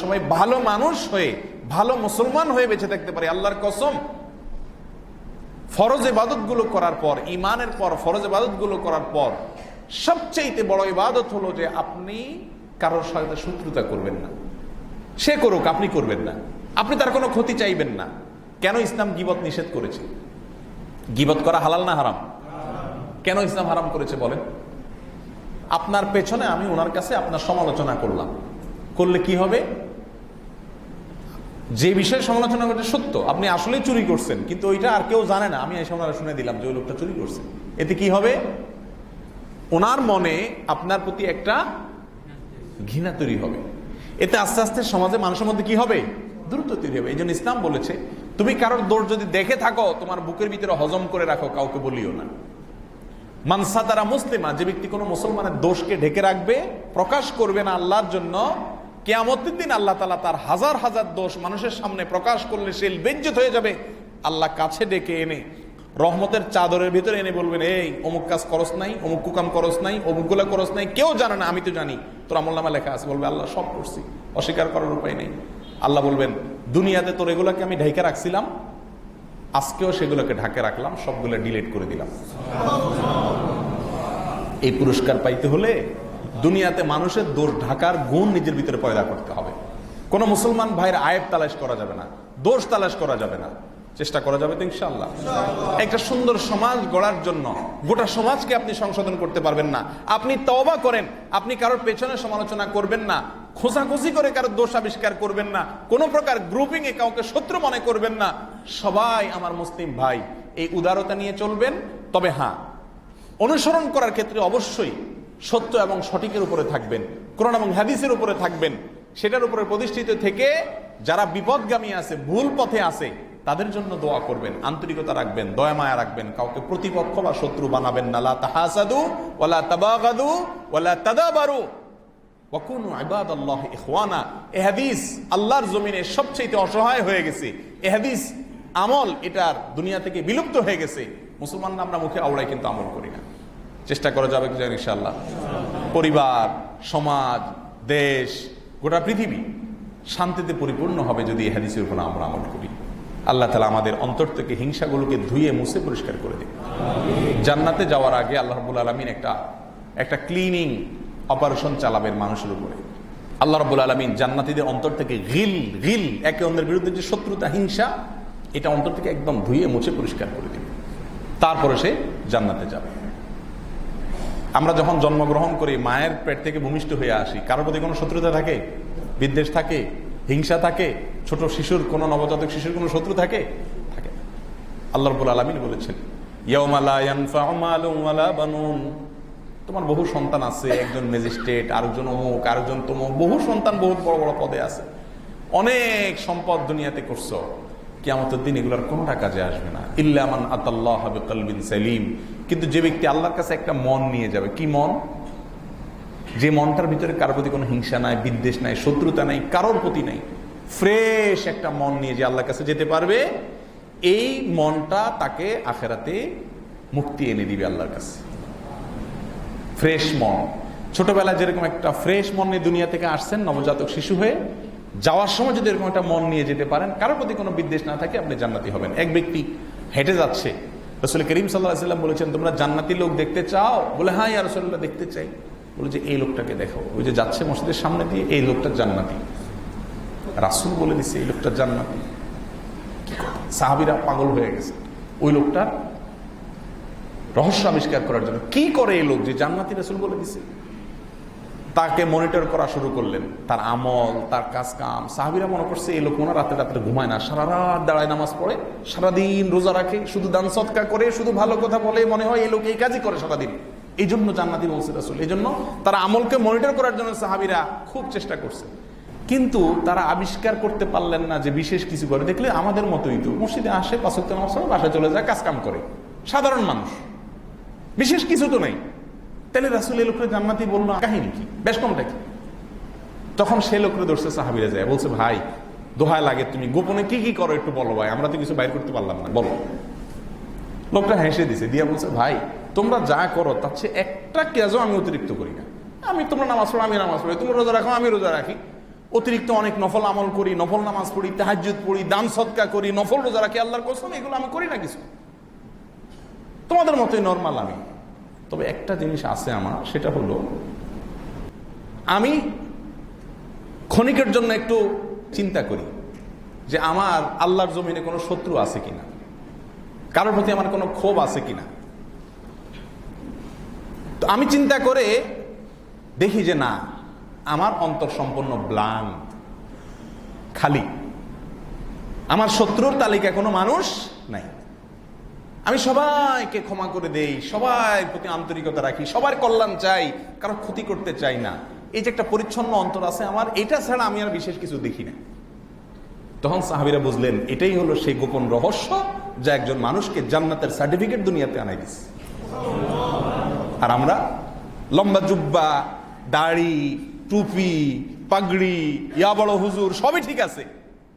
সবাই ভালো মানুষ হয়ে, ভালো মুসলমান হয়ে বেঁচে থাকতে পারি। আল্লাহর কসম, ফরজ ইবাদত গুলো করার পর, ইমানের পর ফরজ ইবাদত গুলো করার পর সবচেয়ে বড় ইবাদত হলো যে আপনি কারোর সাথে শত্রুতা করবেন না। সে করুক, আপনি করবেন না, আপনি তার কোনো ক্ষতি চাইবেন না। কেন ইসলাম গীবত নিষেধ করেছে? গীবত করা হালাল না হারাম? কেন ইসলাম হারাম করেছে বলেন? আপনার পেছনে আমি ওনার কাছে আপনার সমালোচনা করলাম, করলে কি হবে? যে বিষয়ে সমালোচনা করতে সত্য, আপনি আসলেই চুরি করছেন, কিন্তু ওইটা আর কেউ জানে না, আমি এসে ওনারা শুনে দিলাম যে ওই লোকটা চুরি করছে। এতে কি হবে? ওনার মনে আপনার প্রতি একটা ঘৃণা তৈরি হবে। এতে আস্তে আস্তে সমাজে মানুষের মধ্যে কি হবে? দূরত্ব তৈরি হবে। এই জন্য ইসলাম বলেছে, তুমি কারোর দোষ যদি দেখে থাকো, তোমার বুকের ভিতরে হজম করে রাখো, কাউকে বলিও না। মানসাতারা মুসলিমা, যে ব্যক্তি কোনো মুসলমানের দোষকে ঢেকে রাখবে, প্রকাশ করবে না আল্লাহর জন্য, কিয়ামতের দিন আল্লাহ তাআলা তার হাজার হাজার দোষ মানুষের সামনে প্রকাশ করলে সে বেজ্জত হয়ে যাবে। আল্লাহ কাছে ডেকে এনে রহমতের চাদরের ভিতরে এনে বলবেন, এই অমুক কাজ করস নাই, অমুক কুকাম করস নাই, অমুকগুলা করস নাই, কেউ জানে না, আমি তো জানি, তোর আমলনামা লেখা আছে। বলবে, আল্লাহ সব করছি, অস্বীকার করার উপায় নেই। আল্লাহ বলবেন, দুনিয়াতে তোর এগুলাকে আমি ঢেকে রাখছিলাম, আজকেও সেগুলোকে ঢাকে রাখলাম, সবগুলো ডিলিট করে দিলাম। এই পুরস্কার পাইতে হলে দুনিয়াতে মানুষের দোষ ঢাকার গুণ নিজের ভিতরে পয়দা করতে হবে। কোন মুসলমান ভাইয়ের আয়েব তালাশ করা যাবে না, দোষ তালাশ করা যাবে না। চেষ্টা করা যাবে তো ইনশাআল্লাহ। একটা সুন্দর সমাজ গড়ার জন্য গোটা সমাজকে আপনি সংশোধন করতে পারবেন না। আপনি তওবা করেন, আপনি কারোর পেছনে সমালোচনা করবেন না, খোঁজাখুঁজি করে কারোর দোষ আবিষ্কার করবেন না, কোনো প্রকার গ্রুপিং এ কাউকে শত্রু মনে করবেন না। সবাই আমার মুসলিম ভাই, এই উদারতা নিয়ে চলবেন। তবে হ্যাঁ, অনুসরণ করার ক্ষেত্রে অবশ্যই সত্য এবং সঠিকের উপরে থাকবেন, কোরআন এবং হাদিসের উপরে থাকবেন। সেটার উপরে প্রতিষ্ঠিত থেকে যারা বিপদগামী আছে, ভুল পথে আছে, তাদের জন্য দোয়া করবেন, আন্তরিকতা রাখবেন, দয়া মায়া রাখবেন, কাউকে প্রতিপক্ষ বা শত্রু বানাবেন না। লা তাহাসাদু ওয়ালা তাবাগাদু ওয়ালা তাদাবারু ওয়া কুনু ইবাদাল্লাহি ইখওয়ানা। এই হাদিস আল্লাহর জমিনে সবচেয়ে অসহায় হয়ে গেছে। এই হাদিস আমল এটার দুনিয়া থেকে বিলুপ্ত হয়ে গেছে। মুসলমানরা আমরা মুখে আওড়াই, কিন্তু আমল করি না। চেষ্টা করা যাবে কি ইনশাআল্লাহ? পরিবার, সমাজ, দেশ, গোটা পৃথিবী শান্তিতে পরিপূর্ণ হবে যদি এই হাদিসের উপর আমরা আমল করি। আল্লাহ তাআলা আমাদের অন্তর থেকে হিংসাগুলোকে ধুয়ে মুছে পরিষ্কার করে দিন। জান্নাতে যাওয়ার আগে আল্লাহ রাব্বুল আলামিন একটা ক্লিনিং অপারেশন চালাবেন মানুষের উপরে। আল্লাহ রাব্বুল আলামিন জান্নাতীদের অন্তর থেকে গিল একে অন্যের বিরুদ্ধে যে শত্রুতা, হিংসা, এটা অন্তর থেকে একদম ধুয়ে মুছে পরিষ্কার করে দিবে। তারপরে সে জান্নাতে যাবে। আমরা যখন জন্মগ্রহণ করি, মায়ের পেট থেকে ভূমিষ্ঠ হয়ে আসি, কারোর প্রতি কোনো শত্রুতা থাকে? বিদ্বেষ থাকে? হিংসা থাকে? ছোট শিশুর, কোন নবজাতক শিশুর কোনো শত্রু থাকে? থাকে। আল্লাহ রাব্বুল আলামিন বলেছেন, ইয়াউমা লা ইয়ানফাউ মালুন ওয়ালা বানুন। তোমার বহু সন্তান আছে, একজন ম্যাজিস্ট্রেট, আরেকজন অমুক, আরেকজন তমুক, বহু সন্তান বহুত বড় বড় পদে আছে, অনেক সম্পদ দুনিয়াতে করছো, কিয়ামতের দিন এগুলোর কোনটা কাজে আসবে না। ইল্লা মান আতাল্লাহ বিকলবিন সালিম। কিন্তু যে ব্যক্তি আল্লাহর কাছে একটা মন নিয়ে যাবে, কি মন? যে মনটার ভিতরে কারোর প্রতি কোনো হিংসা নাই, বিদ্বেষ নাই, শত্রুতা নাই, কারোর প্রতি নাই, ফ্রেশ একটা মন নিয়ে যে আল্লাহর কাছে যেতে পারবে, এই মনটা তাকে আখেরাতে মুক্তি এনে দিবে আল্লাহর কাছে। ফ্রেশ মন। ছোটবেলায় যেরকম একটা ফ্রেশ মন নিয়ে দুনিয়া থেকে আসছেন নবজাতক শিশু হয়ে, যাওয়ার সময় যদি এরকম একটা মন নিয়ে যেতে পারেন, কারোর প্রতি কোনো বিদ্বেষ না থাকে, আপনি জান্নাতি হবেন। এক ব্যক্তি হেঁটে যাচ্ছে, রাসূল করিম সাল্লাল্লাহু আলাইহি ওয়াসাল্লাম বলেছেন, তোমরা জান্নাতি লোক দেখতে চাও? বলে, হ্যাঁ ইয়া রাসূলুল্লাহ, দেখতে চাই। বলে যে, এই লোকটাকে দেখো, ওই যে যাচ্ছে মসজিদের সামনে দিয়ে, এই লোকটা জান্নাতি। রাসূল বলে দিচ্ছে এই লোকটা জান্নাতি। সাহাবীরা পাগল হয়ে গেছে ওই লোকটার রহস্য আবিষ্কার করার জন্য। কি করে এই লোক যে জান্নাতি? রাসূল বলে দিচ্ছে। তাকে মনিটর করা শুরু করলেন, তার আমল, তার কাজ কাম। সাহাবীরা মনে করছে এই লোক মনে রাতে রাত্রে ঘুমায় না, সারা রাত দাঁড়ায় নামাজ পড়ে, সারাদিন রোজা রাখে, শুধু দান সদকা করে, শুধু ভালো কথা বলে, মনে হয় এই লোক এই কাজই করে সারাদিন, এই জন্য জান্নাতি বলছে রাসূল। এই জন্য তারা আমলকে মনিটর করার জন্য সাহাবীরা খুব চেষ্টা করছে, কিন্তু তারা আবিষ্কার করতে পারলেন না যে বিশেষ কিছু করে। দেখলে আমাদের মতোই তো, মসজিদে আসে, 5 ওয়াক্ত নামাজ পড়ে, বাসায় চলে যায়, কাজ কাম করে, সাধারণ মানুষ, বিশেষ কিছু তো নাই। তাহলে রাসূল এই লোকটা জান্নাতি বলল, কাহিনী কি, বেশ কমটা কি? তখন সেই লোকটা ধরছে সাহাবীরা যায়, বলছে, ভাই দোহায় লাগে, তুমি গোপনে কি কি করো একটু বলো ভাই, আমরা তো কিছু বাইর করতে পারলাম না, বলো। লোকটা হেসে দিছে, দিয়া বলছে, ভাই তোমরা যা করো তার চেয়ে একটা কাজও আমি অতিরিক্ত করি না। আমি, তোমরা নামাজ পড়ো, আমি নামাজ পড়ি, তোমরা রোজা রাখো, আমি রোজা রাখি, অতিরিক্ত অনেক নফল আমল করি, নফল নামাজ পড়ি, তাহাজ্জুদ পড়ি, দান সদকা করি, নফল রোজা রাখি, আল্লাহর কসম এগুলো আমি করি না কিছু, তোমাদের মতোই নর্মাল আমি। তবে একটা জিনিস আছে আমার, সেটা হলো আমি ক্ষণিকের জন্য একটু চিন্তা করি যে আমার আল্লাহর জমিনে কোনো শত্রু আছে কিনা, কারোর প্রতি আমার কোনো ক্ষোভ আছে কিনা। তো আমি চিন্তা করে দেখি যে না, আমার অন্তর সম্পূর্ণ ব্লাঙ্ক, খালি, আমার শত্রুর তালিকায় কোনো মানুষ নাই। আমি সবাইকে ক্ষমা করে দেই, সবার প্রতি আন্তরিকতা রাখি, সবার কল্যাণ চাই, কারো ক্ষতি করতে চাই না। এই যে একটা পরিচ্ছন্ন অন্তর আছে আমার, এটা ছাড়া আমি আর বিশেষ কিছু দেখি না। তখন সাহাবীরা বুঝলেন এটাই হলো সেই গোপন রহস্য যা একজন মানুষকে জান্নাতের সার্টিফিকেট দুনিয়াতে আনাই দিচ্ছে। আর আমরা লম্বা জুব্বা, দাড়ি, টুপি, পাগড়ি, ইয়া বড় হুজুর, সবই ঠিক আছে,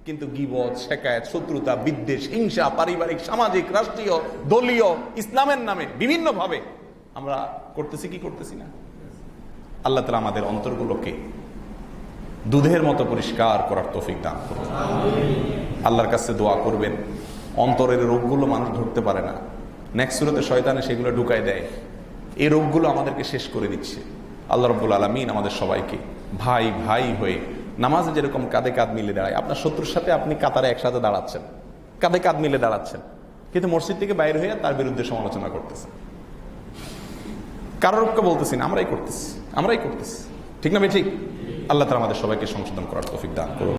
কিন্তু গীবত, শিকায়েত, শত্রুতা, বিদ্বেষ, হিংসা, পারিবারিক, সামাজিক, রাষ্ট্রীয়, দলীয়, ইসলামের নামে বিভিন্ন ভাবে আমরা করতেছি কি করতেছি না। আল্লাহ তাআলা আমাদের অন্তরগুলোকে দুধের মতো পরিষ্কার করার তৌফিক দান করুন। আল্লাহর কাছে দোয়া করবেন। অন্তরের রোগগুলো মানুষ ধরতে পারে না, নেক্সট সূরাতে শয়তানে সেগুলো ঢুকায় দেয়। এই রোগগুলো আমাদেরকে শেষ করে দিচ্ছে। আল্লাহ রাব্বুল আলামিন আমাদের সবাইকে ভাই ভাই হয়ে নামাজে যেরকম কাঁধে কাঁধ মিলে দাঁড়ায়, আপনার শত্রুর সাথে আপনি কাতারে একসাথে দাঁড়াচ্ছেন, কাঁধে কাঁধ মিলে দাঁড়াচ্ছেন, কিন্তু মসজিদ থেকে বাইরে হয়ে তার বিরুদ্ধে সমালোচনা করতেছেন। কারোরকে বলতেছি না, আমরাই করতেছি। ঠিক না ভাই? ঠিক। আল্লাহ তাআলা আমাদের সবাইকে সংশোধন করার তৌফিক দান করুন।